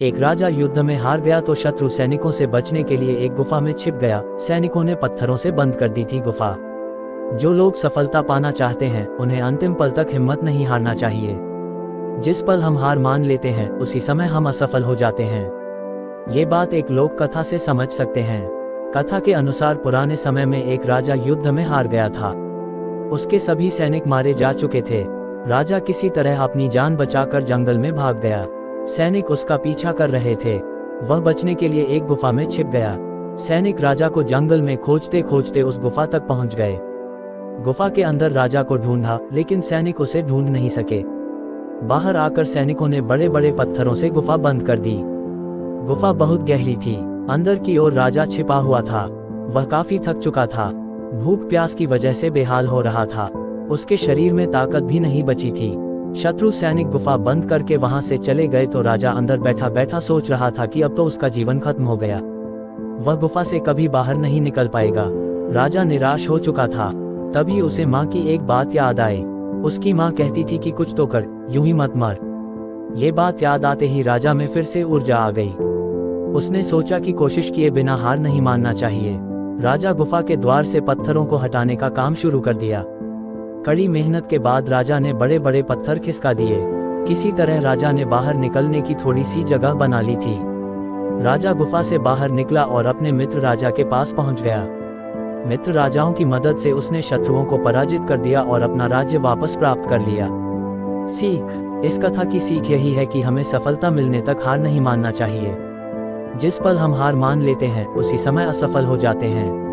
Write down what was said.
एक राजा युद्ध में हार गया तो शत्रु सैनिकों से बचने के लिए एक गुफा में छिप गया। सैनिकों ने पत्थरों से बंद कर दी थी गुफा। जो लोग सफलता पाना चाहते हैं उन्हें अंतिम पल तक हिम्मत नहीं हारना चाहिए। जिस पल हम हार मान लेते हैं उसी समय हम असफल हो जाते हैं। ये बात एक लोक कथा से समझ सकते हैं। कथा के अनुसार पुराने समय में एक राजा युद्ध में हार गया था। उसके सभी सैनिक मारे जा चुके थे। राजा किसी तरह अपनी जान बचाकर जंगल में भाग गया। सैनिक उसका पीछा कर रहे थे। वह बचने के लिए एक गुफा में छिप गया। सैनिक राजा को जंगल में खोजते खोजते उस गुफा तक पहुंच गए। गुफा के अंदर राजा को ढूंढा लेकिन सैनिक उसे ढूंढ नहीं सके। बाहर आकर सैनिकों ने बड़े बड़े पत्थरों से गुफा बंद कर दी। गुफा बहुत गहरी थी। अंदर की ओर राजा छिपा हुआ था। वह काफी थक चुका था। भूख प्यास की वजह से बेहाल हो रहा था। उसके शरीर में ताकत भी नहीं बची थी। शत्रु सैनिक गुफा बंद करके वहां से चले गए तो राजा अंदर बैठा बैठा सोच रहा था कि अब तो उसका जीवन खत्म हो गया। वह गुफा से कभी बाहर नहीं निकल पाएगा। राजा निराश हो चुका था। तभी उसे माँ की एक बात याद आई। उसकी माँ कहती थी कि कुछ तो कर, यूं ही मत मर। ये बात याद आते ही राजा में फिर से ऊर्जा आ गई। उसने सोचा कि कोशिश किए बिना हार नहीं मानना चाहिए। राजा गुफा के द्वार से पत्थरों को हटाने का काम शुरू कर दिया। कड़ी मेहनत के बाद राजा ने बड़े बड़े पत्थर खिसका दिए। किसी तरह राजा ने बाहर निकलने की थोड़ी सी जगह बना ली थी। राजा गुफा से बाहर निकला और अपने मित्र राजा के पास पहुंच गया। मित्र राजाओं की मदद से उसने शत्रुओं को पराजित कर दिया और अपना राज्य वापस प्राप्त कर लिया। सीख: इस कथा की सीख यही है कि हमें सफलता मिलने तक हार नहीं मानना चाहिए। जिस पल हम हार मान लेते हैं उसी समय असफल हो जाते हैं।